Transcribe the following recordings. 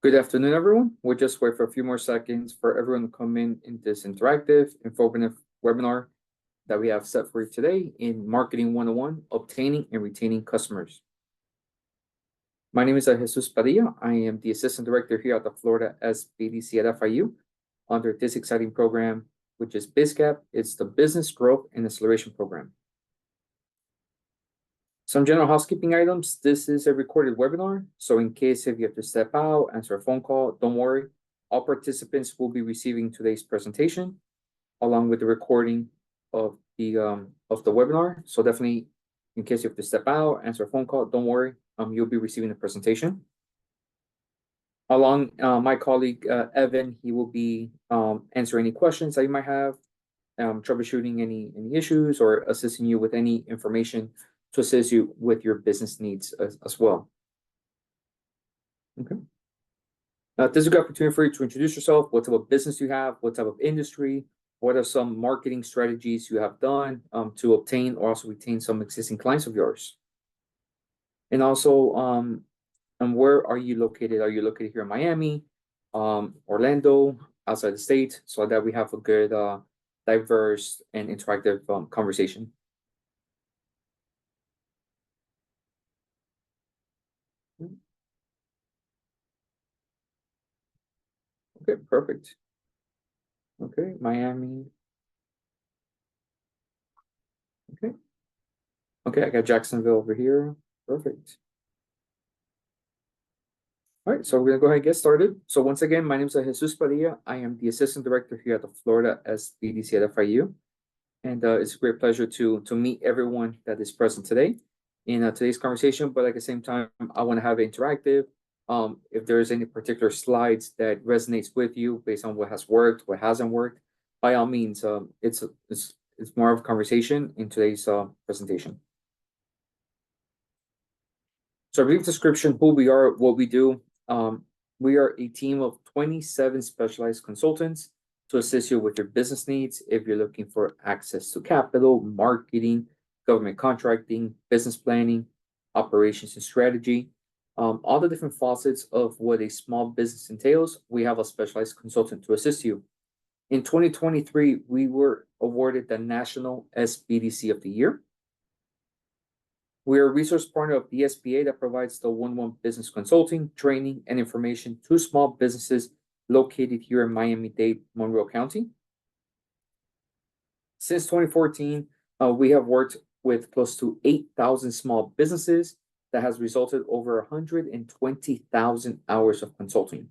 Good afternoon, everyone. We'll just wait for a few more seconds for everyone to come in this interactive, informative webinar that we have set for you today in Marketing 101, Obtaining and Retaining Customers. My name is Jesus Padilla. I am the Assistant Director here at the Florida SBDC at FIU under this exciting program, which is BizCap. It's the Business Growth and Acceleration Program. Some general housekeeping items. This is a recorded webinar, so in case if you have to step out, answer a phone call, don't worry. All participants will be receiving today's presentation along with the recording of the webinar. So definitely, in case you have to step out, answer a phone call, don't worry. You'll be receiving the presentation. Along my colleague Evan, he will be answering any questions that you might have, troubleshooting any issues, or assisting you with any information to assist you with your business needs as well. Okay. This is a good opportunity for you to introduce yourself. What type of business you have, what type of industry, what are some marketing strategies you have done to obtain or also retain some existing clients of yours. And also, where are you located? Are you located here in Miami, Orlando, outside the state, so that we have a good, diverse and interactive conversation. Okay, perfect. Okay, Miami. Okay. Okay, I got Jacksonville over here. Perfect. All right, so we're gonna go ahead and get started. So once again, my name is Jesus Padilla. I am the Assistant Director here at the Florida SBDC at FIU. And it's a great pleasure to meet everyone that is present today in today's conversation. But at the same time, I want to have it interactive. If there's any particular slides that resonates with you based on what has worked, what hasn't worked, by all means, it's more of a conversation in today's presentation. So a brief description: who we are, what we do. We are a team of 27 specialized consultants to assist you with your business needs. If you're looking for access to capital, marketing, government contracting, business planning, operations and strategy, all the different facets of what a small business entails, we have a specialized consultant to assist you. In 2023, we were awarded the National SBDC of the Year. We are a resource partner of the SBA that provides the 1-1 business consulting, training, and information to small businesses located here in Miami-Dade, Monroe County. Since 2014, we have worked with close to 8,000 small businesses that has resulted over 120,000 hours of consulting.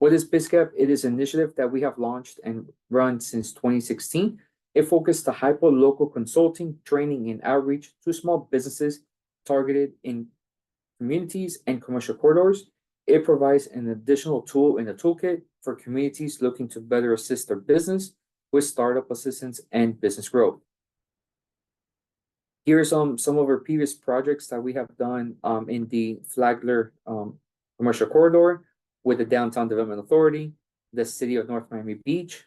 What is BizCap? It is an initiative that we have launched and run since 2016. It focused on hyper-local consulting, training, and outreach to small businesses targeted in communities and commercial corridors. It provides an additional tool in the toolkit for communities looking to better assist their business with startup assistance and business growth. Here are some of our previous projects that we have done in the Flagler commercial corridor with the Downtown Development Authority, the City of North Miami Beach,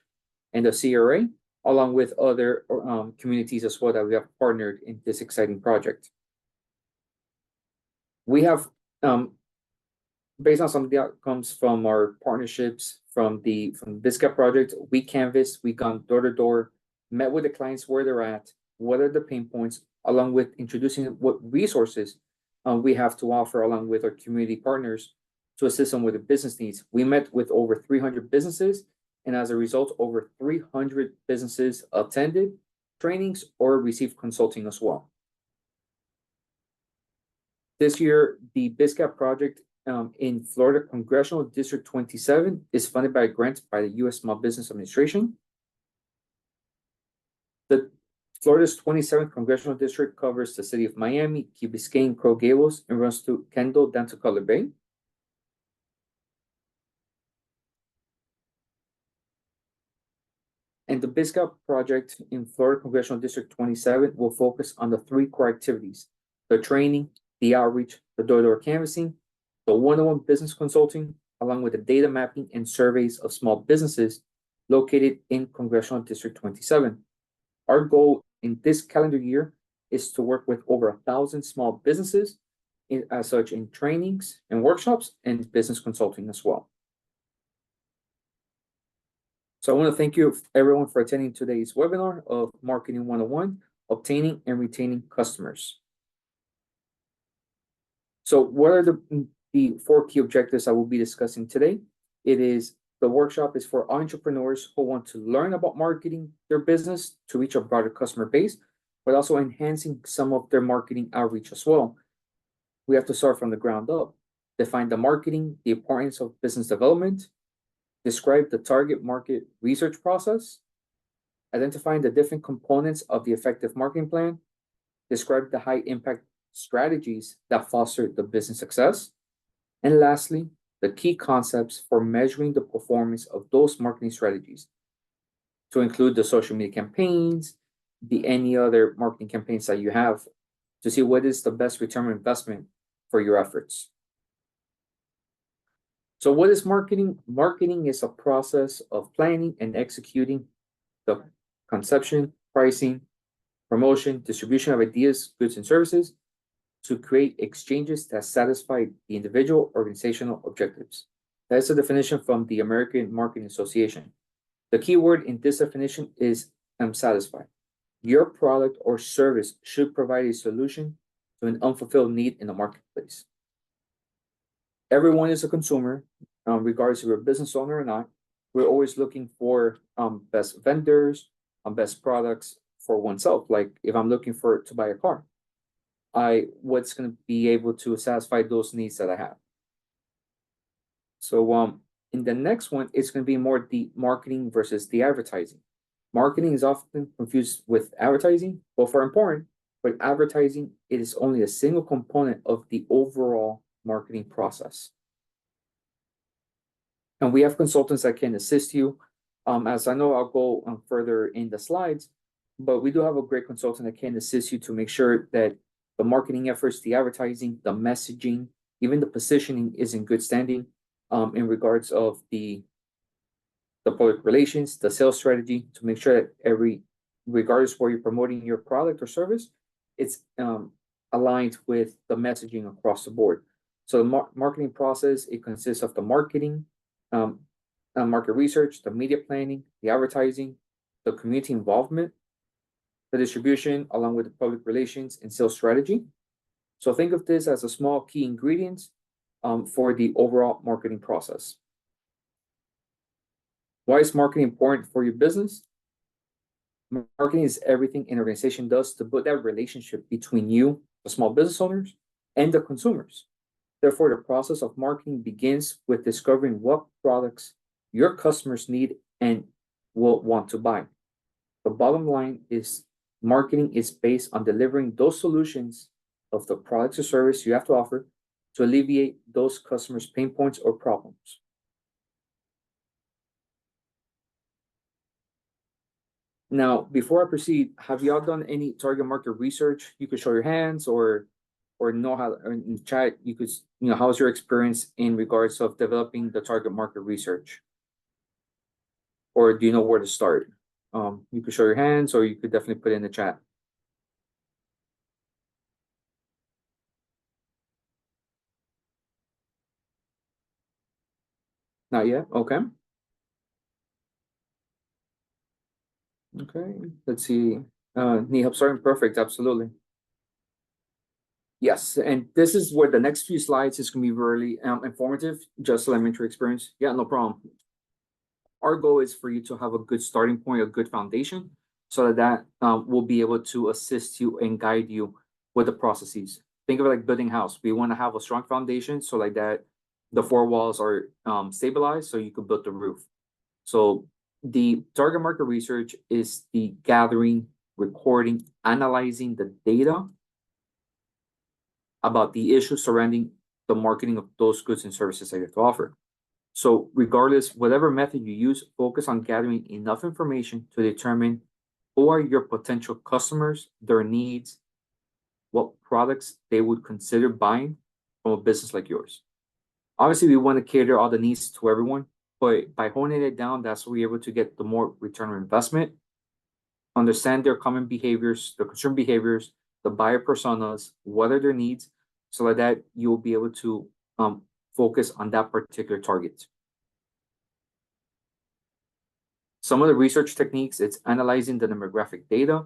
and the CRA, along with other communities as well that we have partnered in this exciting project. We have, based on some of the outcomes from our partnerships from the BizCap project, we canvassed, we gone door to door, met with the clients where they're at, what are the pain points, along with introducing what resources we have to offer along with our community partners to assist them with the business needs. We met with over 300 businesses, and as a result, over 300 businesses attended trainings or received consulting as well. This year, the BizCap project in Florida Congressional District 27 is funded by a grant by the U.S. Small Business Administration. The Florida's 27th Congressional District covers the city of Miami, Key Biscayne, Coral Gables, and runs to Kendall down to Cutler Bay. And the BizCap project in Florida Congressional District 27 will focus on the 3 core activities: the training, the outreach, the door-to-door canvassing, the 1-on-1 business consulting, along with the data mapping and surveys of small businesses located in Congressional District 27. Our goal in this calendar year is to work with over 1,000 small businesses as such in trainings and workshops and business consulting as well. So I want to thank you everyone for attending today's webinar of Marketing 101, Obtaining and Retaining Customers. So what are the 4 key objectives I will be discussing today? The workshop is for entrepreneurs who want to learn about marketing their business to reach a broader customer base, but also enhancing some of their marketing outreach as well. We have to start from the ground up, define the marketing, the importance of business development, describe the target market research process, identifying the different components of the effective marketing plan, describe the high impact strategies that foster the business success, and lastly, the key concepts for measuring the performance of those marketing strategies, to include the social media campaigns, any other marketing campaigns that you have, to see what is the best return on investment for your efforts. So what is marketing? Marketing is a process of planning and executing the conception, pricing, promotion, distribution of ideas, goods, and services to create exchanges that satisfy the individual organizational objectives. That's a definition from the American Marketing Association. The key word in this definition is satisfy. Your product or service should provide a solution to an unfulfilled need in the marketplace. Everyone is a consumer, regardless if you're a business owner or not. We're always looking for best vendors, best products for oneself. Like if I'm looking to buy a car, what's going to be able to satisfy those needs that I have. So in the next one, it's going to be more the marketing versus the advertising. Marketing is often confused with advertising. Both are important, but advertising is only a single component of the overall marketing process. And we have consultants that can assist you. As I know, I'll go further in the slides, but we do have a great consultant that can assist you to make sure that the marketing efforts, the advertising, the messaging, even the positioning is in good standing in regards of the public relations, the sales strategy, to make sure that regardless where you're promoting your product or service, it's aligned with the messaging across the board. So the marketing process, it consists of the marketing, market research, the media planning, the advertising, the community involvement, the distribution, along with the public relations and sales strategy. So think of this as a small key ingredients for the overall marketing process. Why is marketing important for your business? Marketing is everything an organization does to build that relationship between you, the small business owners, and the consumers. Therefore, the process of marketing begins with discovering what products your customers need and will want to buy. The bottom line is marketing is based on delivering those solutions of the products or service you have to offer to alleviate those customers' pain points or problems. Now, before I proceed, have y'all done any target market research? You could show your hands or know how, or in chat, you could, how's your experience in regards of developing the target market research? Or do you know where to start? You could show your hands, or you could definitely put it in the chat. Not yet? Okay. Okay, let's see. Need help starting? Perfect, absolutely. Yes, and this is where the next few slides is going to be really informative, just elementary experience. Yeah, no problem. Our goal is for you to have a good starting point, a good foundation, so that will be able to assist you and guide you with the processes. Think of it like building a house. We want to have a strong foundation, so like that the 4 walls are stabilized, so you can build the roof. So the target market research is the gathering, recording, analyzing the data about the issues surrounding the marketing of those goods and services that you have to offer. So regardless, whatever method you use, focus on gathering enough information to determine who are your potential customers, their needs, what products they would consider buying from a business like yours. Obviously, we want to cater all the needs to everyone, but by honing it down, that's where we're able to get the more return on investment, understand their common behaviors, their consumer behaviors, the buyer personas, what are their needs, So like that, you'll be able to focus on that particular target. Some of the research techniques, it's analyzing the demographic data,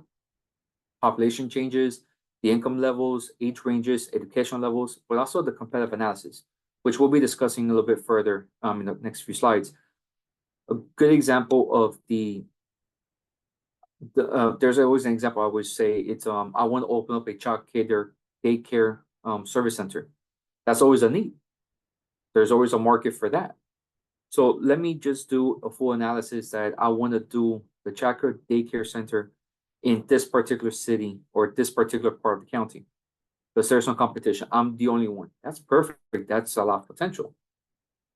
population changes, the income levels, age ranges, educational levels, but also the competitive analysis, which we'll be discussing a little bit further in the next few slides. A good example of there's always an example I would say it's I want to open up a child care daycare service center. That's always a need. There's always a market for that. So let me just do a full analysis that I want to do the child care daycare center in this particular city or this particular part of the county. Because there's no competition. I'm the only one. That's perfect. That's a lot of potential.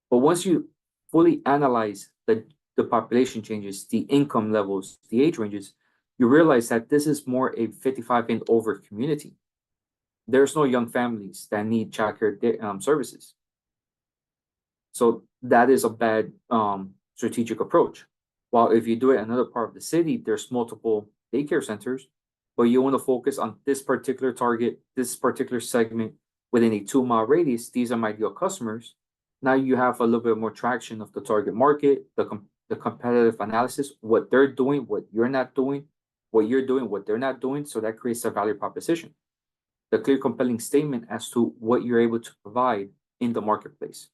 But once you fully analyze the population changes, the income levels, the age ranges, you realize that this is more a 55 and over community. There's no young families that need childcare services. So that is a bad strategic approach. While if you do it in another part of the city, there's multiple daycare centers, but you want to focus on this particular target, this particular segment within a 2-mile radius. These are my ideal customers. Now you have a little bit more traction of the target market, the competitive analysis, what they're doing, what you're not doing, what you're doing, what they're not doing. So that creates a value proposition, the clear, compelling statement as to what you're able to provide in the marketplace.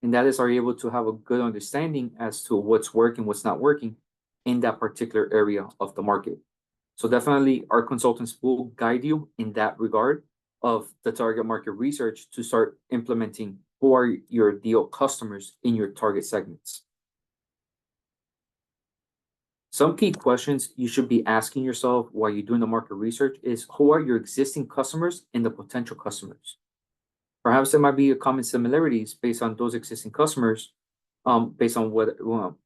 And that is, are you able to have a good understanding as to what's working, what's not working in that particular area of the market. So definitely our consultants will guide you in that regard of the target market research to start implementing who are your ideal customers in your target segments. Some key questions you should be asking yourself while you're doing the market research is, who are your existing customers and the potential customers? Perhaps there might be a common similarities based on those existing customers, based on what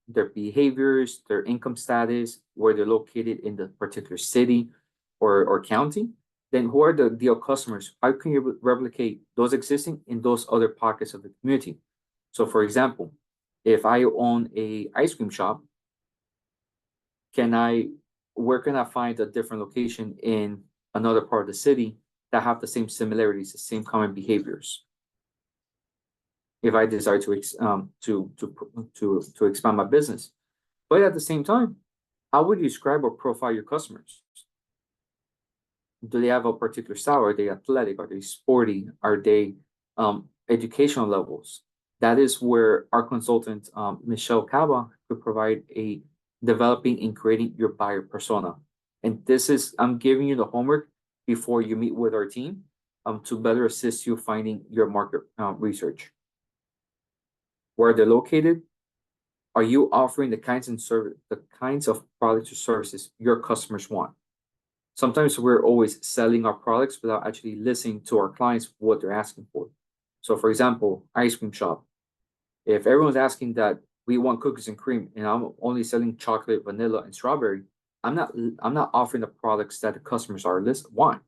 their behaviors, their income status, where they're located in the particular city or county. Then who are the ideal customers? How can you replicate those existing in those other pockets of the community? So for example, if I own a ice cream shop, where can I find a different location in another part of the city that have the same similarities, the same common behaviors? If I desire to expand my business, but at the same time, how would you describe or profile your customers? Do they have a particular style? Are they athletic? Are they sporty? Are they educational levels? That is where our consultant, Michelle Cava, could provide a developing and creating your buyer persona. And this is, I'm giving you the homework before you meet with our team to better assist you finding your market research. Where they're located? Are you offering the kinds of products or services your customers want? Sometimes we're always selling our products without actually listening to our clients, what they're asking for. So for example, ice cream shop. If everyone's asking that we want cookies and cream and I'm only selling chocolate, vanilla, and strawberry, I'm not offering the products that the customers want.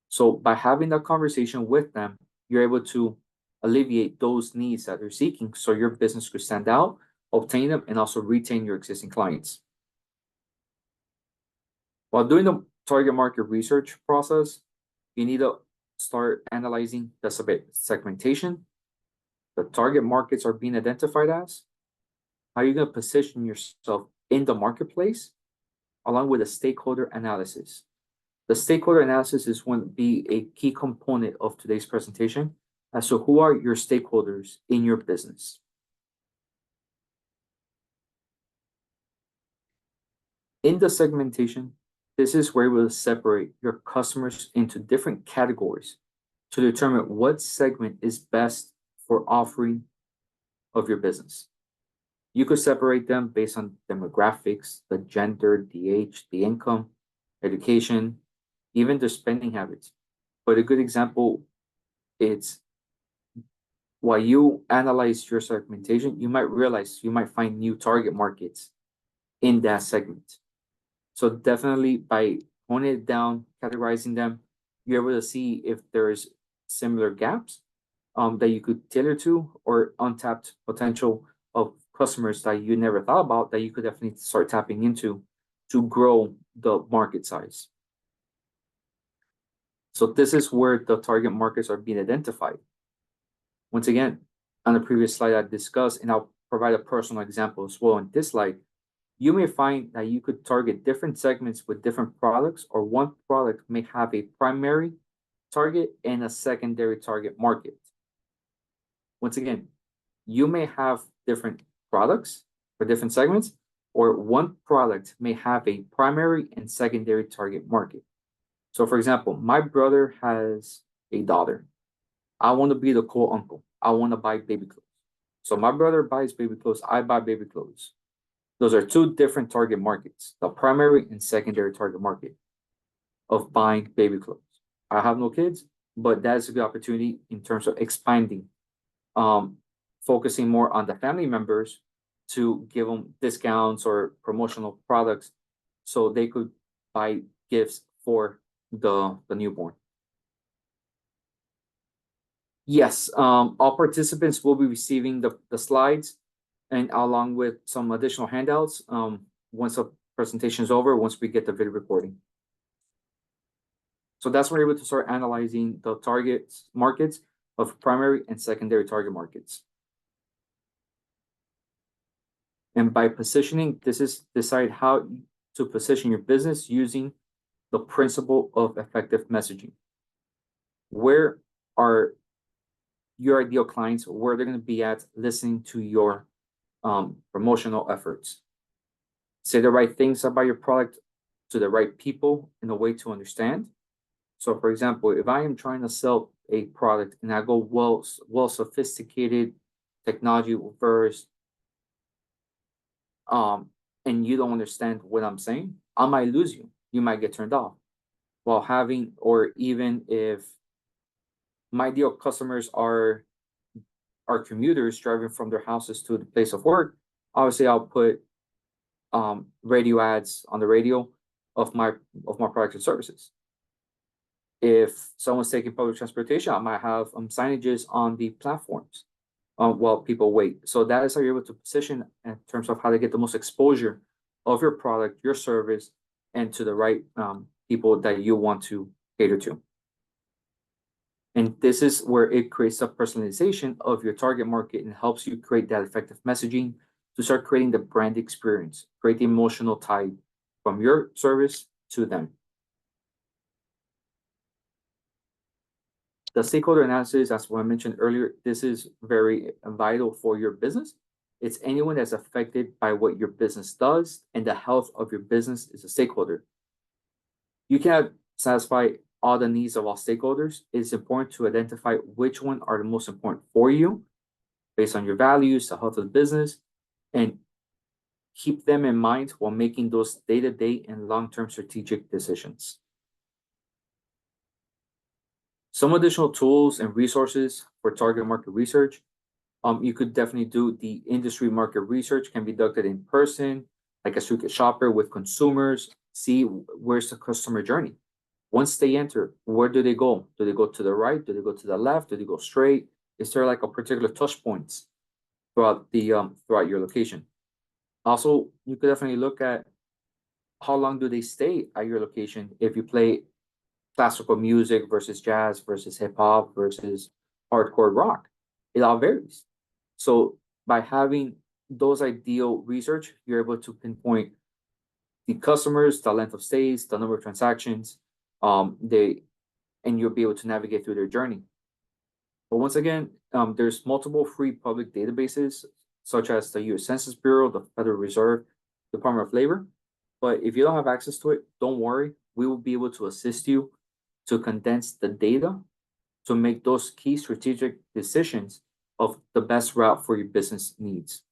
So by having that conversation with them, you're able to alleviate those needs that they're seeking so your business could stand out, obtain them, and also retain your existing clients. While doing the target market research process, you need to start analyzing the segmentation. The target markets are being identified as. How are you going to position yourself in the marketplace, along with a stakeholder analysis? The stakeholder analysis is going to be a key component of today's presentation as to who are your stakeholders in your business. In the segmentation, this is where we'll separate your customers into different categories to determine what segment is best for offering of your business. You could separate them based on demographics, the gender, the age, the income, education, even their spending habits. But a good example, it's while you analyze your segmentation, you might find new target markets in that segment. So definitely by honing it down, categorizing them, you're able to see if there's similar gaps that you could tailor to, or untapped potential of customers that you never thought about that you could definitely start tapping into to grow the market size. So this is where the target markets are being identified. Once again, on the previous slide I discussed, and I'll provide a personal example as well in this slide, you may find that you could target different segments with different products, or one product may have a primary target and a secondary target market. Once again, you may have different products for different segments, or one product may have a primary and secondary target market. So for example, my brother has a daughter. I want to be the cool uncle. I want to buy baby clothes. So my brother buys baby clothes, I buy baby clothes. Those are two different target markets, the primary and secondary target market of buying baby clothes. I have no kids, but that's a good opportunity in terms of expanding, focusing more on the family members to give them discounts or promotional products so they could buy gifts for the newborn. Yes, all participants will be receiving the slides and along with some additional handouts once the presentation is over, once we get the video recording. So that's when we're able to start analyzing the target markets of primary and secondary target markets. And by positioning, this is decide how to position your business using the principle of effective messaging. Where are your ideal clients, where they're going to be at listening to your promotional efforts? Say the right things about your product to the right people in a way to understand. So for example, if I am trying to sell a product and I go well sophisticated technology first, and you don't understand what I'm saying, I might lose you. You might get turned off. While having, or even if my ideal customers are commuters driving from their houses to the place of work, obviously I'll put radio ads on the radio of my products and services. If someone's taking public transportation, I might have signages on the platforms while people wait. So that is how you're able to position in terms of how to get the most exposure of your product, your service, and to the right people that you want to cater to. And this is where it creates a personalization of your target market and helps you create that effective messaging to start creating the brand experience, create the emotional tie from your service to them. The stakeholder analysis, as what I mentioned earlier, this is very vital for your business. It's anyone that's affected by what your business does, and the health of your business is a stakeholder. You cannot satisfy all the needs of all stakeholders. It's important to identify which one are the most important for you based on your values, the health of the business, and keep them in mind while making those day-to-day and long-term strategic decisions. Some additional tools and resources for target market research. You could definitely do the industry market research, can be conducted in person, like a street shopper with consumers, see where's the customer journey. Once they enter, where do they go? Do they go to the right? Do they go to the left? Do they go straight? Is there like a particular touch points throughout the throughout your location? Also, you could definitely look at how long do they stay at your location if you play classical music versus jazz versus hip hop versus hardcore rock. It all varies. So by having those ideal research, you're able to pinpoint the customers, the length of stays, the number of transactions, and you'll be able to navigate through their journey. But once again, there's multiple free public databases, such as the U.S. Census Bureau, the Federal Reserve, Department of Labor. But if you don't have access to it, don't worry. We will be able to assist you to condense the data to make those key strategic decisions of the best route for your business needs.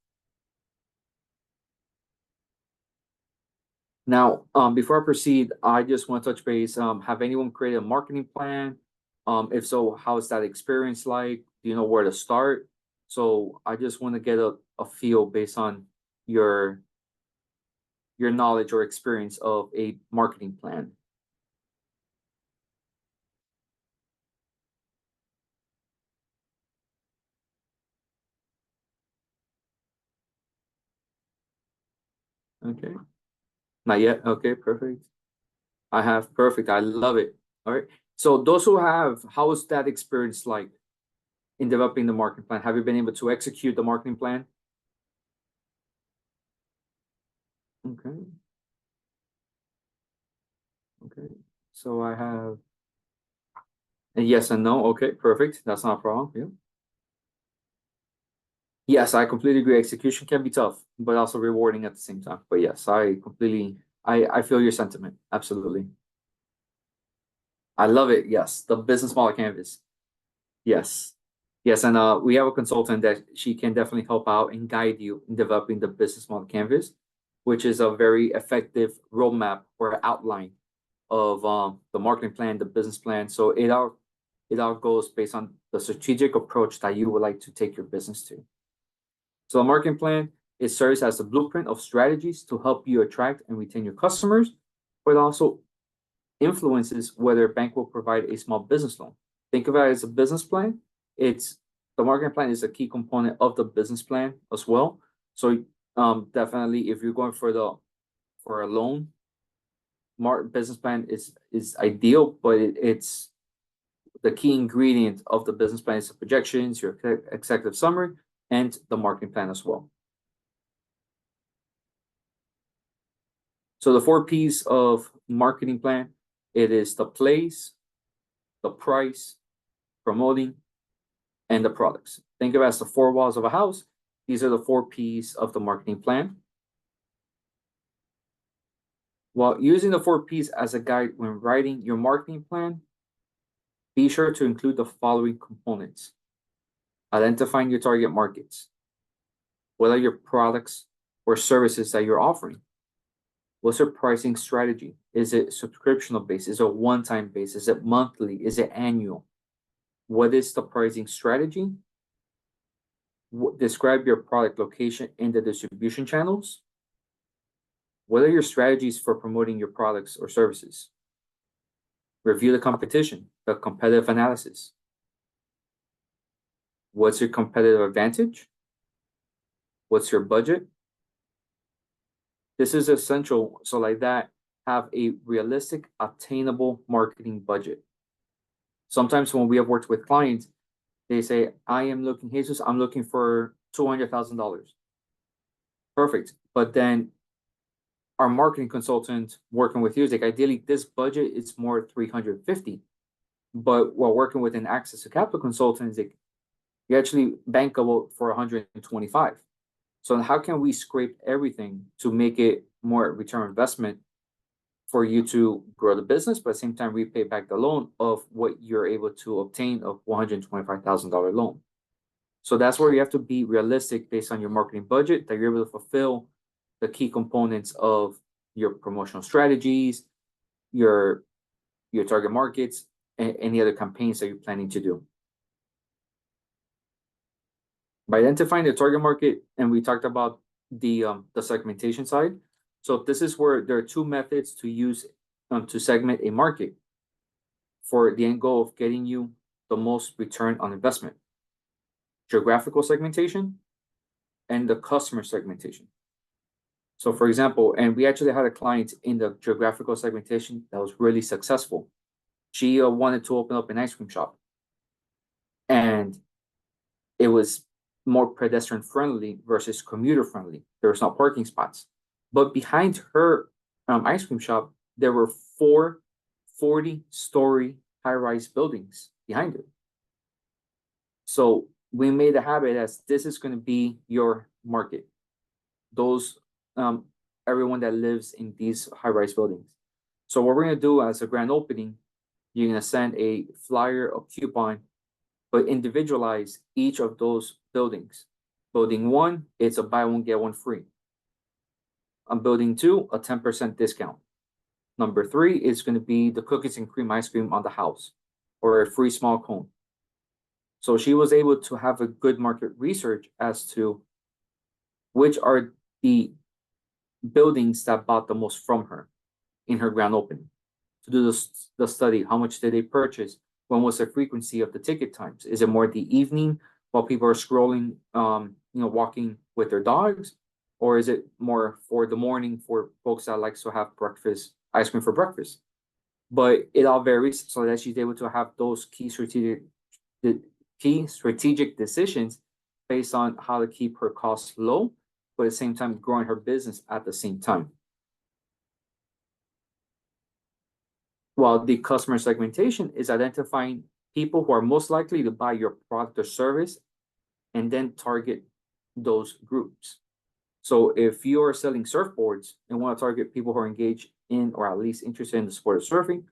Now, before I proceed, I just want to touch base. Have anyone created a marketing plan? If so, how is that experience like? Do you know where to start? So I just want to get a feel based on your knowledge or experience of a marketing plan. Okay. Not yet. Okay, perfect. I have perfect. I love it. All right. So those who have, how is that experience like in developing the marketing plan? Have you been able to execute the marketing plan? Okay. Okay. So I have a yes and no. Okay, perfect. That's not a problem. Yeah. Yes, I completely agree. Execution can be tough, but also rewarding at the same time. But yes, I feel your sentiment. Absolutely. I love it. Yes. The business model canvas. Yes. Yes, and we have a consultant that she can definitely help out and guide you in developing the business model canvas, which is a very effective roadmap or outline of the marketing plan, the business plan. So it all goes based on the strategic approach that you would like to take your business to. So a marketing plan, it serves as a blueprint of strategies to help you attract and retain your customers, but also influences whether a bank will provide a small business loan. Think of it as a business plan. It's the marketing plan is a key component of the business plan as well. So definitely if you're going for a loan, business plan is ideal, but it's the key ingredient of the business plan is the projections, your executive summary, and the marketing plan as well. So the 4 P's of marketing plan, it is the place, the price, promoting, and the products. Think of it as the 4 walls of a house. These are the 4 P's of the marketing plan. While using the 4 P's as a guide when writing your marketing plan, be sure to include the following components. Identifying your target markets. What are your products or services that you're offering? What's your pricing strategy? Is it subscriptional based? Is it one-time based? Is it monthly? Is it annual? What is the pricing strategy? Describe your product location and the distribution channels. What are your strategies for promoting your products or services? Review the competition, the competitive analysis. What's your competitive advantage? What's your budget? This is essential. So like that, have a realistic, attainable marketing budget. Sometimes when we have worked with clients, they say, Jesus, I'm looking for $200,000. Perfect. But then our marketing consultant working with you is like, ideally, this budget is more 350. But while working with an access to capital consultant, is like, you actually bankable for 125. So how can we scrape everything to make it more return investment for you to grow the business, but at the same time repay back the loan of what you're able to obtain of $125,000 loan? So that's where you have to be realistic based on your marketing budget, that you're able to fulfill the key components of your promotional strategies, your target markets, and any other campaigns that you're planning to do. By identifying the target market, and we talked about the segmentation side. So this is where there are 2 methods to use to segment a market for the end goal of getting you the most return on investment. Geographical segmentation and the customer segmentation. So for example, and we actually had a client in the geographical segmentation that was really successful. She wanted to open up an ice cream shop, and it was more pedestrian friendly versus commuter friendly. There was no parking spots. But behind her ice cream shop, there were 4 40-story high-rise buildings behind it. So we made a habit as this is going to be your market. Those everyone that lives in these high-rise buildings. So what we're going to do as a grand opening, you're going to send a flyer or coupon, but individualize each of those buildings. Building 1, it's a buy one, get one free. On building 2, a 10% discount. Number 3 is going to be the cookies and cream ice cream on the house, or a free small cone. So she was able to have a good market research as to which are the buildings that bought the most from her in her grand opening. To do the study, how much did they purchase? When was the frequency of the ticket times? Is it more the evening while people are scrolling, walking with their dogs? Or is it more for the morning for folks that like to have breakfast, ice cream for breakfast? but it all varies so that she's able to have those key strategic decisions based on how to keep her costs low, but at the same time growing her business at the same time. While the customer segmentation is identifying people who are most likely to buy your product or service and then target those groups. So if you are selling surfboards and want to target people who are engaged in or at least interested in the sport of surfing,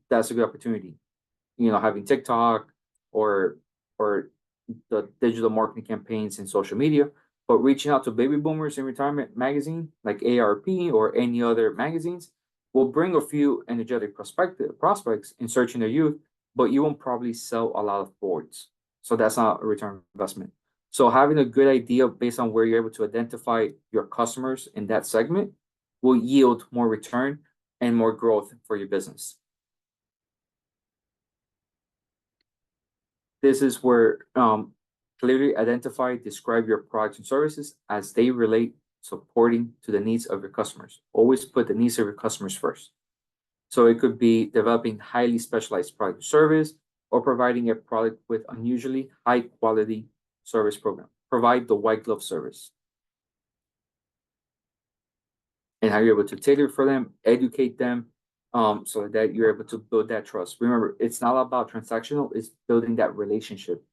that's a good opportunity. You know, having TikTok or the digital marketing campaigns in social media, but reaching out to baby boomers in retirement magazine like ARP or any other magazines will bring a few energetic prospects in searching their youth, but you won't probably sell a lot of boards. So that's not a return investment. So having a good idea based on where you're able to identify your customers in that segment will yield more return and more growth for your business. This is where clearly identify, describe your products and services as they relate supporting to the needs of your customers. Always put the needs of your customers first. So it could be developing highly specialized product or service or providing a product with unusually high quality service program. Provide the white glove service. And how you're able to tailor for them, educate them, so that you're able to build that trust. Remember, it's not about transactional, it's building that relationship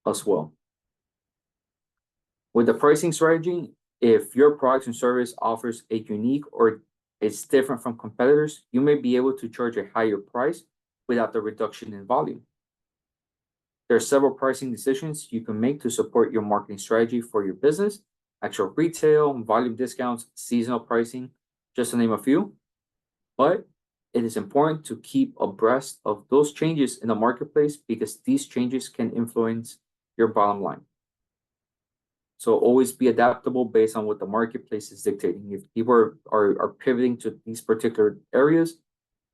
as well. With the pricing strategy, if your product and service offers a unique or it's different from competitors, you may be able to charge a higher price without the reduction in volume. There are several pricing decisions you can make to support your marketing strategy for your business: actual retail, volume discounts, seasonal pricing, just to name a few. But it is important to keep abreast of those changes in the marketplace because these changes can influence your bottom line. So always be adaptable based on what the marketplace is dictating. If people are pivoting to these particular areas,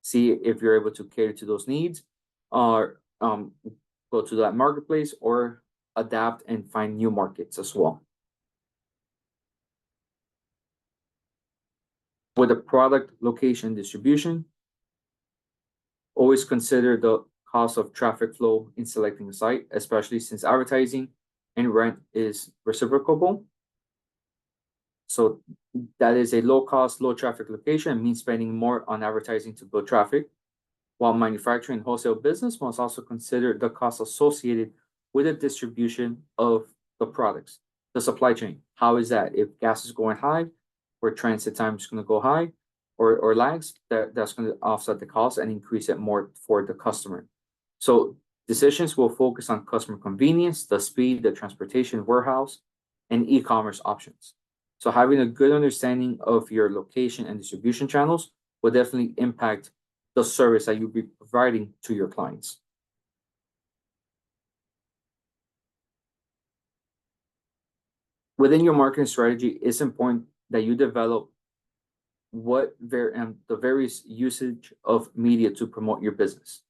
see if you're able to cater to those needs, or go to that marketplace or adapt and find new markets as well. With the product location distribution, always consider the cost of traffic flow in selecting a site, especially since advertising and rent is reciprocable. So that is a low cost, low traffic location and means spending more on advertising to build traffic. While manufacturing and wholesale business must also consider the cost associated with the distribution of the products, the supply chain. How is that? If gas is going high, or transit time is going to go high, or lags, that's going to offset the cost and increase it more for the customer. So decisions will focus on customer convenience, the speed, the transportation, warehouse, and e-commerce options. So having a good understanding of your location and distribution channels will definitely impact the service that you'll be providing to your clients. Within your marketing strategy, it's important that you develop the various usage of media to promote your business,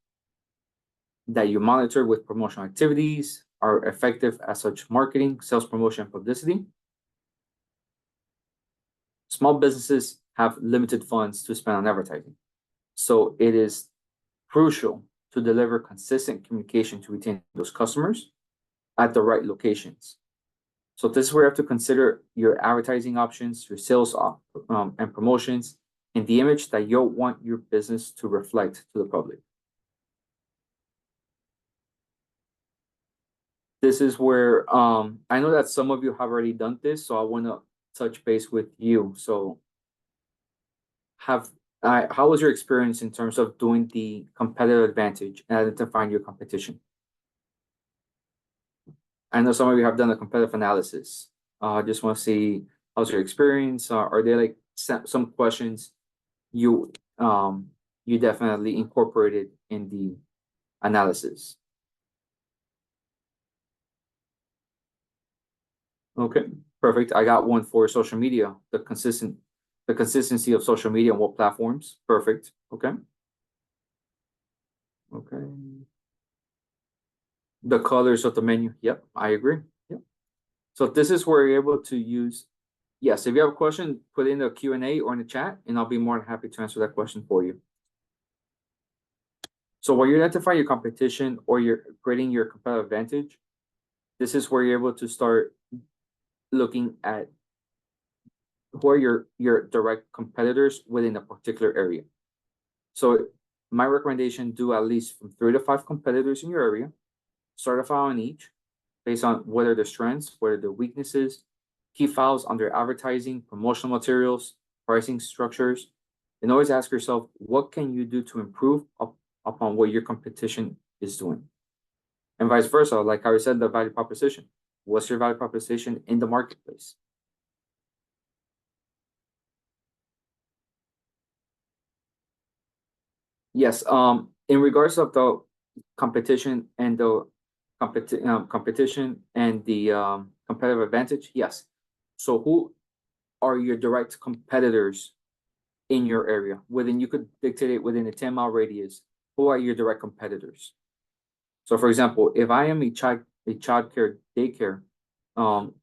that you monitor with promotional activities are effective as such marketing, sales promotion, publicity. Small businesses have limited funds to spend on advertising. So it is crucial to deliver consistent communication to retain those customers at the right locations. So this is where you have to consider your advertising options, your sales and promotions, and the image that you want your business to reflect to the public. This is where I know that some of you have already done this, so I want to touch base with you. So how was your experience in terms of doing the competitive advantage and identifying your competition? I know some of you have done a competitive analysis. I just want to see how's your experience. Are there like some questions you definitely incorporated in the analysis? Okay, perfect. I got one for social media, the consistency of social media on what platforms. Perfect. Okay. Okay. The colors of the menu. Yep, I agree. Yep. So this is where you're able to use Yes, if you have a question, put it in the Q&A or in the chat, and I'll be more than happy to answer that question for you. So while you identify your competition or you're creating your competitive advantage, this is where you're able to start looking at who are your direct competitors within a particular area. So my recommendation, do at least from 3 to 5 competitors in your area, start a file on each, based on what are their strengths, what are their weaknesses, key files under advertising, promotional materials, pricing structures, and always ask yourself, what can you do to improve upon what your competition is doing? And vice versa, like I said, the value proposition. What's your value proposition in the marketplace? Yes, in regards of the competition and the competition and the competitive advantage, yes. So who are your direct competitors in your area? Within, you could dictate it within a 10-mile radius. Who are your direct competitors? So for example, if I am a childcare daycare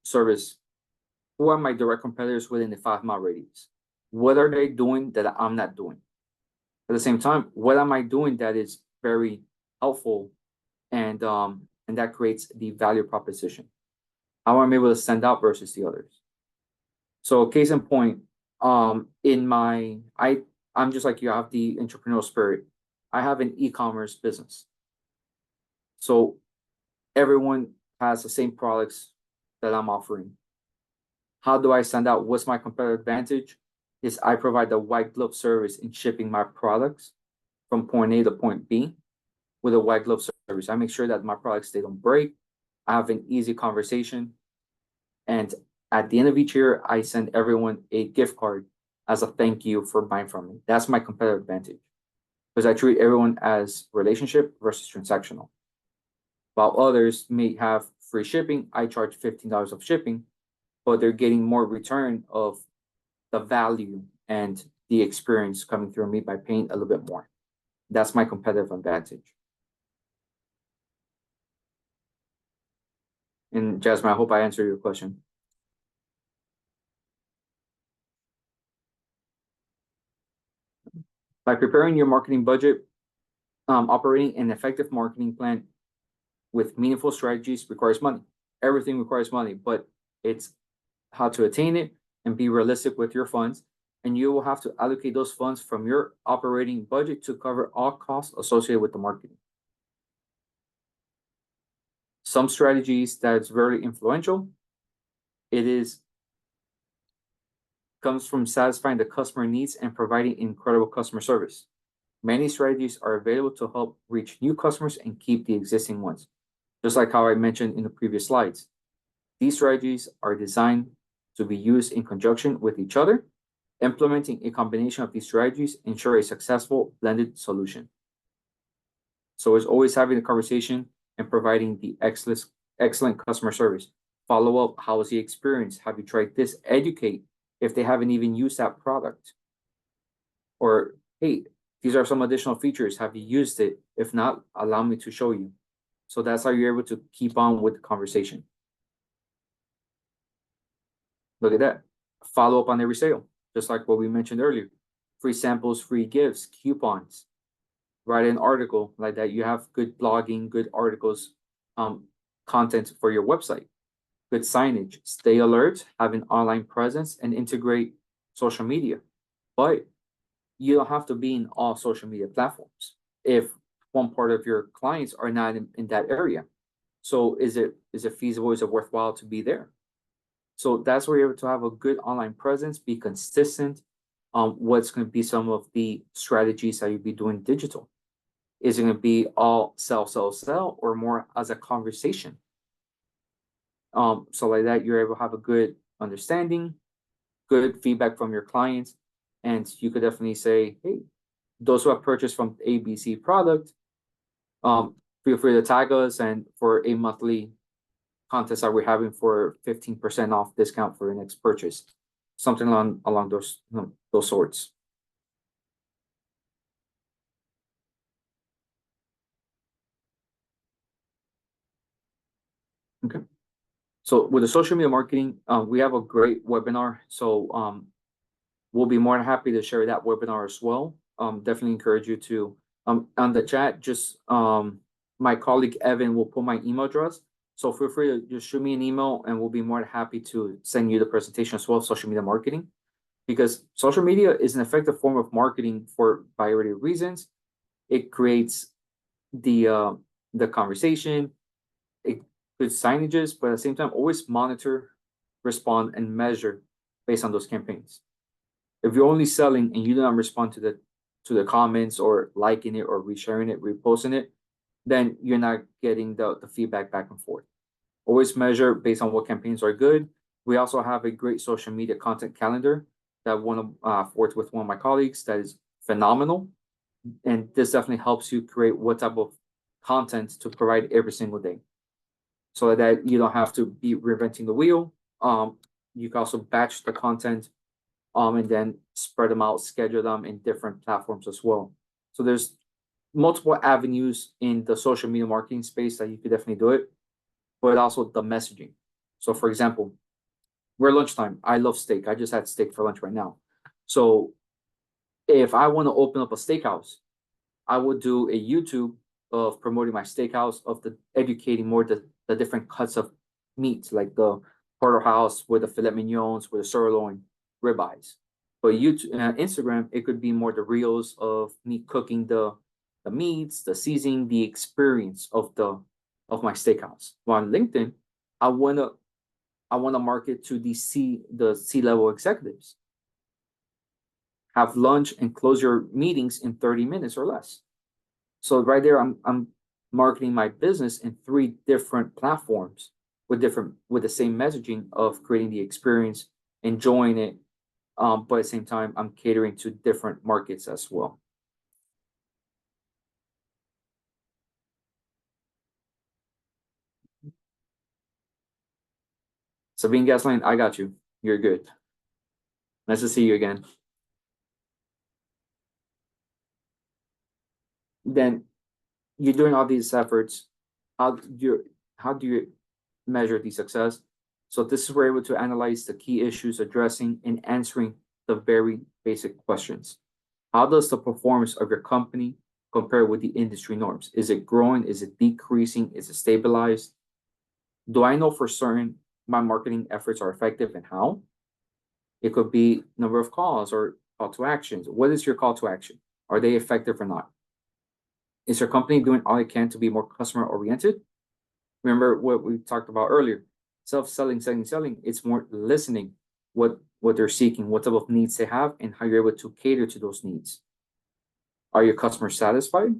service, who are my direct competitors within the 5-mile radius? What are they doing that I'm not doing? At the same time, what am I doing that is very helpful and that creates the value proposition? How am I able to stand out versus the others? So case in point, I'm just like you, I have the entrepreneurial spirit. I have an e-commerce business. So everyone has the same products that I'm offering. How do I stand out? What's my competitive advantage? Is I provide the white glove service in shipping my products from point A to point B with a white glove service. I make sure that my products, they don't break. I have an easy conversation. And at the end of each year, I send everyone a gift card as a thank you for buying from me. That's my competitive advantage, because I treat everyone as relationship versus transactional. While others may have free shipping, I charge $15 of shipping, but they're getting more return of the value and the experience coming through me by paying a little bit more. That's my competitive advantage. And Jasmine, I hope I answered your question. By preparing your marketing budget, operating an effective marketing plan with meaningful strategies requires money. Everything requires money, but it's how to attain it and be realistic with your funds. And you will have to allocate those funds from your operating budget to cover all costs associated with the marketing. Some strategies that's very influential, comes from satisfying the customer needs and providing incredible customer service. Many strategies are available to help reach new customers and keep the existing ones. Just like how I mentioned in the previous slides, these strategies are designed to be used in conjunction with each other. Implementing a combination of these strategies ensure a successful blended solution. So it's always having a conversation and providing the excellent customer service. Follow up, how was the experience? Have you tried this? Educate if they haven't even used that product. Or, hey, these are some additional features. Have you used it? If not, allow me to show you. So that's how you're able to keep on with the conversation. Look at that. Follow up on every sale, just like what we mentioned earlier. Free samples, free gifts, coupons. Write an article like that. You have good blogging, good articles, content for your website. Good signage. Stay alert, have an online presence, and integrate social media. But you don't have to be in all social media platforms if one part of your clients are not in that area. So is it feasible? Is it worthwhile to be there? So that's where you're able to have a good online presence, be consistent. What's going to be some of the strategies that you'll be doing digital? Is it going to be all sell, or more as a conversation? So like that, you're able to have a good understanding, good feedback from your clients, and you could definitely say, hey, those who have purchased from ABC product, feel free to tag us, and for a monthly contest that we're having for 15% off discount for your next purchase, something along those sorts. Okay. So with the social media marketing, we have a great webinar. So we'll be more than happy to share that webinar as well. Definitely encourage you to on the chat, just my colleague Evan will put my email address. So feel free to just shoot me an email and we'll be more than happy to send you the presentation as well of social media marketing. Because social media is an effective form of marketing for a variety of reasons. It creates the conversation, it creates signages, but at the same time, always monitor, respond, and measure based on those campaigns. If you're only selling and you do not respond to the comments or liking it or resharing it, reposting it, then you're not getting the feedback back and forth. Always measure based on what campaigns are good. We also have a great social media content calendar that one of worked with one of my colleagues that is phenomenal. And this definitely helps you create what type of content to provide every single day, so that you don't have to be reinventing the wheel. You can also batch the content, and then spread them out, schedule them in different platforms as well. So there's multiple avenues in the social media marketing space that you could definitely do it, but also the messaging. So for example, we're lunchtime. I love steak. I just had steak for lunch right now. So if I want to open up a steakhouse, I would do a YouTube of promoting my steakhouse, of the educating more the different cuts of meat, like the porterhouse with the filet mignons, with the sirloin, ribeyes. But YouTube, Instagram, it could be more the reels of me cooking the meats, the seasoning, the experience of my steakhouse. While on LinkedIn, I wanna market to the C-level executives. Have lunch and close your meetings in 30 minutes or less. So right there, I'm marketing my business in 3 different platforms with the same messaging of creating the experience, enjoying it, but at the same time, I'm catering to different markets as well. Sabine Gasoline, I got you. You're good. Nice to see you again. Then you're doing all these efforts. How do you measure the success? So this is where we're able to analyze the key issues, addressing and answering the very basic questions. How does the performance of your company compare with the industry norms? Is it growing? Is it decreasing? Is it stabilized? Do I know for certain my marketing efforts are effective, and how? It could be number of calls or call to actions. What is your call to action? Are they effective or not? Is your company doing all it can to be more customer oriented? Remember what we talked about earlier, selling. It's more listening, what they're seeking, what type of needs they have, and how you're able to cater to those needs. Are your customers satisfied?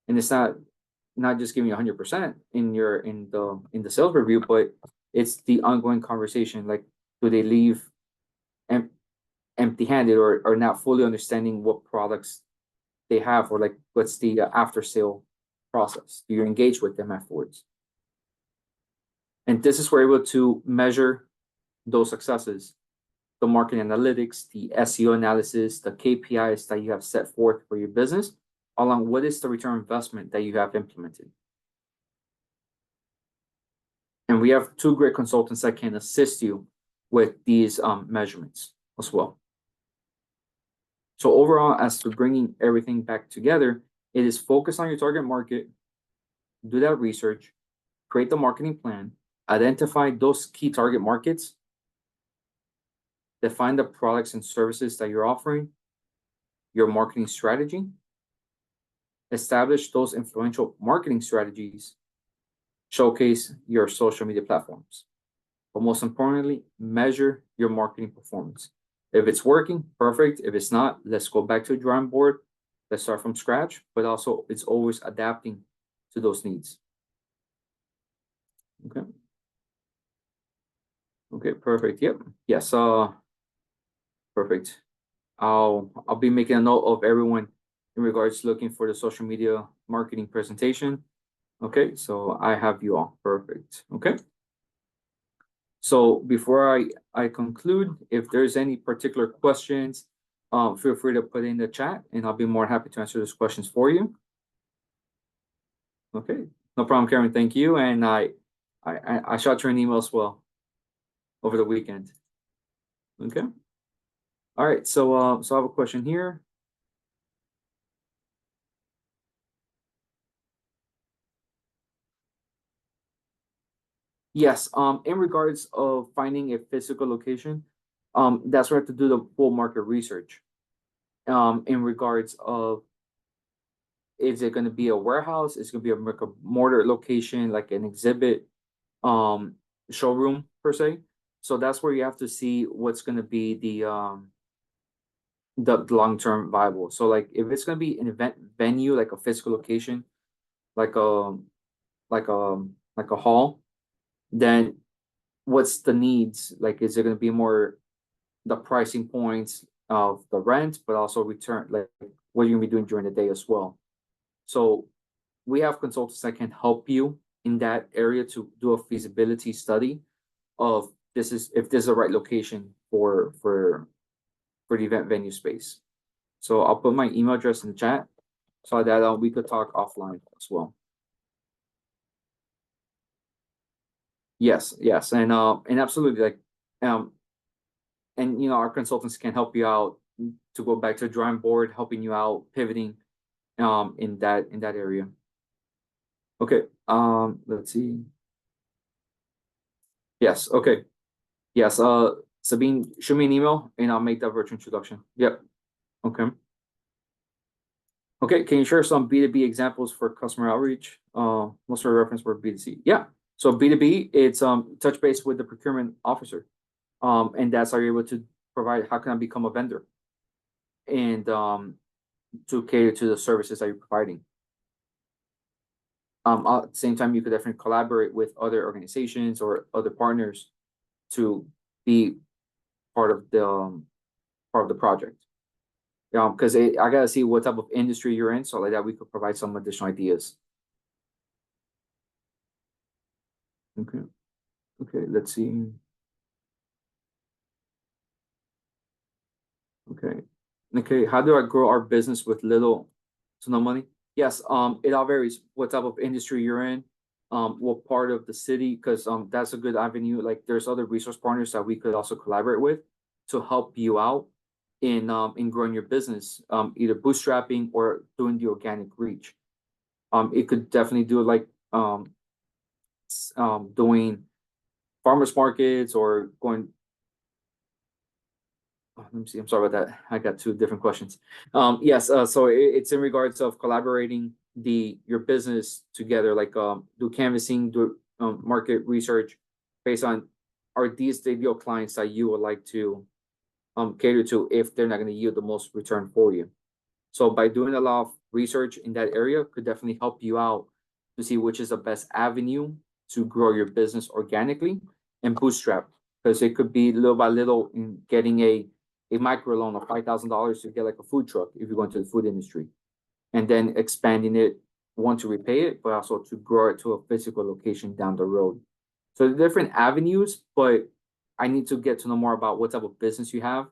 And it's not just giving you 100% in the sales review, but it's the ongoing conversation. Like, do they leave empty-handed or not fully understanding what products they have, or like what's the after sale process? Do you engage with them afterwards? And this is where we're able to measure those successes, the marketing analytics, the SEO analysis, the KPIs that you have set forth for your business, along what is the return on investment that you have implemented. And we have 2 great consultants that can assist you with these measurements as well. So overall, as to bringing everything back together, it is focus on your target market, do that research, create the marketing plan, identify those key target markets, define the products and services that you're offering, your marketing strategy, establish those influential marketing strategies, showcase your social media platforms. But most importantly, measure your marketing performance. If it's working, perfect. If it's not, let's go back to the drawing board. Let's start from scratch, but also it's always adapting to those needs. Okay. Okay, perfect. Yep. Yes. Perfect. I'll be making a note of everyone in regards to looking for the social media marketing presentation. Okay, so I have you all. Perfect. Okay. So before I conclude, if there's any particular questions, feel free to put in the chat and I'll be more happy to answer those questions for you. Okay, no problem, Karen. Thank you. And I shot you an email as well over the weekend. Okay. All right. So I have a question here. Yes. In regards of finding a physical location, that's where I have to do the full market research. In regards of, is it going to be a warehouse? Is it going to be a brick and mortar location, like an exhibit, um, showroom per se? So that's where you have to see what's going to be the long-term viable. So like if it's going to be an event venue, like a physical location, like a like a like a hall, then what's the needs? Like, is it going to be more the pricing points of the rent, but also return, like what you're going to be doing during the day as well? So we have consultants that can help you in that area to do a feasibility study of this is if this is the right location for the event venue space. So I'll put my email address in the chat so that we could talk offline as well. Yes, yes, and absolutely, like um and our consultants can help you out to go back to the drawing board, helping you out pivoting in that area. Okay, let's see. Yes, okay. Yes, Sabine, shoot me an email and I'll make that virtual introduction. Yep. Okay. Okay, can you share some B2B examples for customer outreach? Most of our reference were B2C. Yeah. So B2B, it's touch base with the procurement officer. And that's how you're able to provide how can I become a vendor and to cater to the services that you're providing. At the same time, you could definitely collaborate with other organizations or other partners to be part of the project. Because I gotta see what type of industry you're in, so like that we could provide some additional ideas. Okay. Okay, let's see. Okay. Okay, how do I grow our business with little to no money? Yes, it all varies what type of industry you're in, what part of the city, because that's a good avenue. Like there's other resource partners that we could also collaborate with to help you out in growing your business, either bootstrapping or doing the organic reach. It could definitely do like doing farmers markets or going. Let me see. I'm sorry about that. I got two different questions. Yes. So it's in regards of collaborating your business together, like do canvassing, do market research based on are these the ideal clients that you would like to cater to if they're not going to yield the most return for you. So by doing a lot of research in that area could definitely help you out to see which is the best avenue to grow your business organically and bootstrap, because it could be little by little in getting a micro loan of $5,000 to get like a food truck if you go into the food industry, and then expanding it, one to repay it, but also to grow it to a physical location down the road. So the different avenues, but I need to get to know more about what type of business you have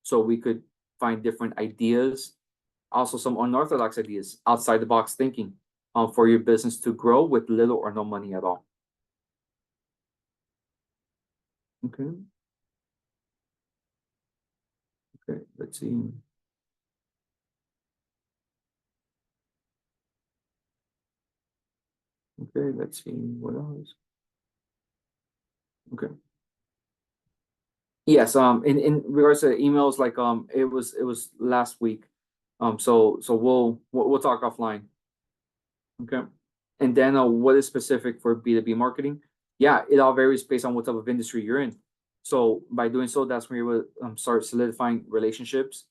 so we could find different ideas, also some unorthodox ideas, outside the box thinking for your business to grow with little or no money at all. Okay. Okay, let's see. Okay, let's see what else. Okay. Yes, in regards to emails, like it was last week. So we'll talk offline. Okay. And then what is specific for B2B marketing? Yeah, it all varies based on what type of industry you're in. So by doing so, that's when you will start solidifying relationships,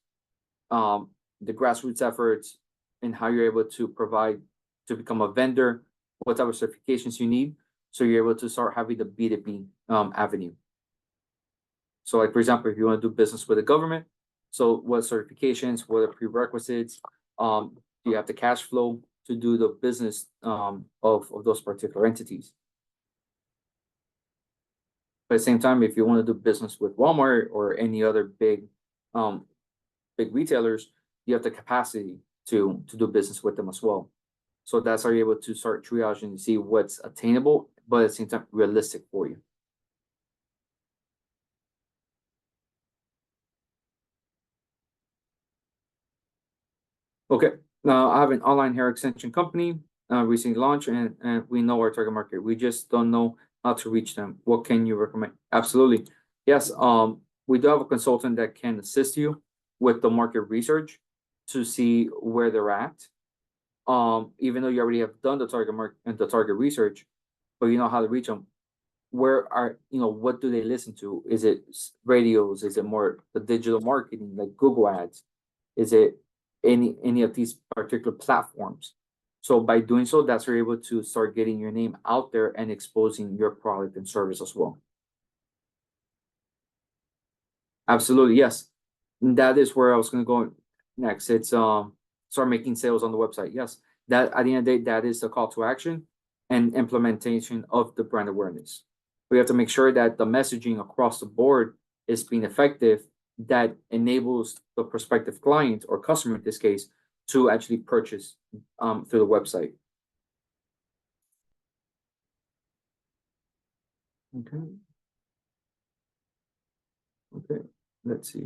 the grassroots efforts, and how you're able to provide to become a vendor, what type of certifications you need. So you're able to start having the B2B avenue. So like, for example, if you want to do business with the government, so what certifications, what are prerequisites, do you have the cash flow to do the business of those particular entities? But at the same time, if you want to do business with Walmart or any other big retailers, you have the capacity to do business with them as well. So that's how you're able to start triaging and see what's attainable but at the same time realistic for you. Okay, now I have an online hair extension company, recently launched, and we know our target market. We just don't know how to reach them. What can you recommend? Absolutely. Yes, we do have a consultant that can assist you with the market research to see where they're at. Even though you already have done the target market and the target research, but you know how to reach them. Where are, what do they listen to? Is it radios? Is it more the digital marketing like Google Ads? Is it any of these particular platforms? So by doing so, that's where you're able to start getting your name out there and exposing your product and service as well. Absolutely, yes. And that is where I was going to go next. It's start making sales on the website. Yes, that at the end of the day, that is the call to action and implementation of the brand awareness. We have to make sure that the messaging across the board is being effective, that enables the prospective client or customer in this case to actually purchase through the website. Okay. Okay. Let's see.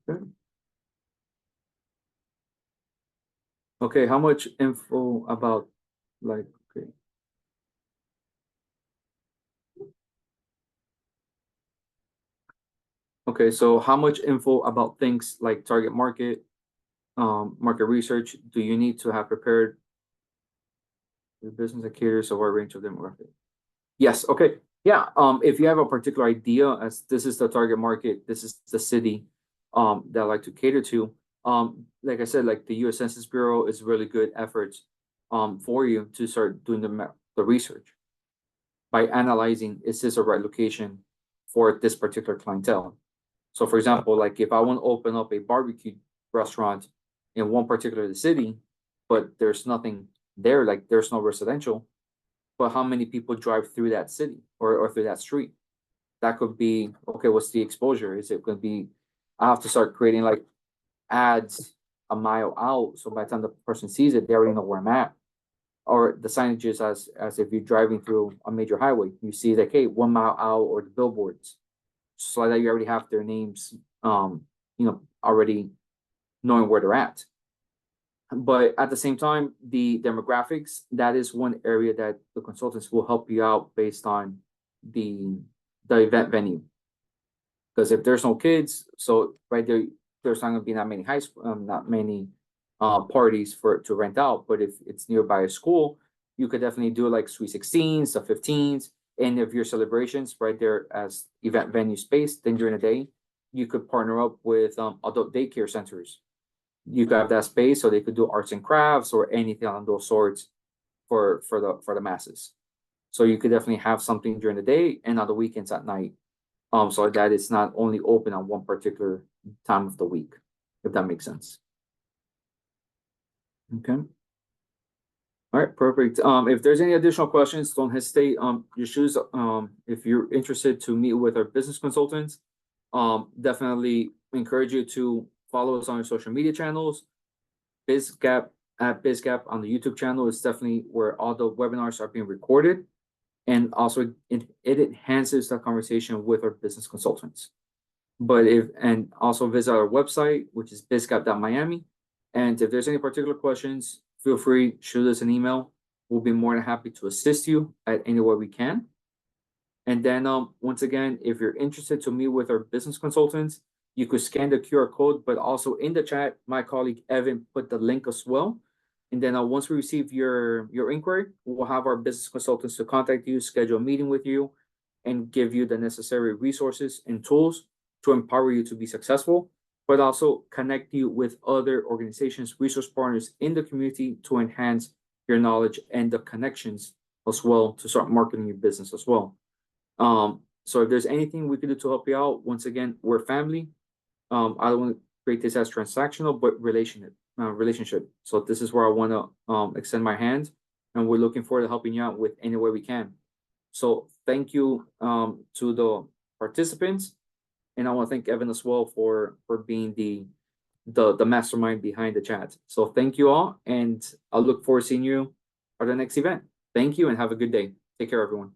Okay. Okay. How much info about like, okay. Okay. So how much info about things like target market, market research do you need to have prepared your business that caters a wide range of demographic? Yes. Okay. Yeah. If you have a particular idea as this is the target market, this is the city, that I like to cater to. Like I said, like the U.S. Census Bureau is really good efforts, for you to start doing the research by analyzing is this a right location for this particular clientele. So, for example, like if I want to open up a barbecue restaurant in one particular city, but there's nothing there, like there's no residential, but how many people drive through that city or through that street? That could be, okay, what's the exposure? Is it going to be, I have to start creating like ads a mile out. So by the time the person sees it, they already know where I'm at. Or the signages as if you're driving through a major highway, you see like, hey, 1 mile out, or the billboards. So that you already have their names, already knowing where they're at. But at the same time, the demographics, that is one area that the consultants will help you out based on the event venue. Because if there's no kids, so right there, there's not gonna be that many high school, not many parties for to rent out. But if it's nearby a school, you could definitely do like sweet 16s, the 15s, and if your celebrations right there as event venue space, then during the day, you could partner up with adult daycare centers. You could have that space so they could do arts and crafts or anything on those sorts for the masses. So you could definitely have something during the day and on the weekends at night. So that it's not only open on one particular time of the week, if that makes sense. Okay. All right, perfect. If there's any additional questions, don't hesitate. Your shoes. If you're interested to meet with our business consultants, definitely encourage you to follow us on our social media channels. BizGap at BizGap on the YouTube channel is definitely where all the webinars are being recorded. And also it enhances the conversation with our business consultants. And also visit our website, which is bizgap.miami. And if there's any particular questions, feel free, shoot us an email. We'll be more than happy to assist you at any way we can. And then once again, if you're interested to meet with our business consultants, you could scan the QR code, but also in the chat, my colleague Evan put the link as well. And then once we receive your inquiry, we'll have our business consultants to contact you, schedule a meeting with you, and give you the necessary resources and tools to empower you to be successful, but also connect you with other organizations, resource partners in the community to enhance your knowledge and the connections as well to start marketing your business as well. So if there's anything we can do to help you out, once again, we're family. I don't want to create this as transactional, but relationship. So this is where I want to extend my hand, and we're looking forward to helping you out with any way we can. So thank you to the participants, and I want to thank Evan as well for being the mastermind behind the chat. So thank you all, and I look forward to seeing you at the next event. Thank you and have a good day. Take care, everyone.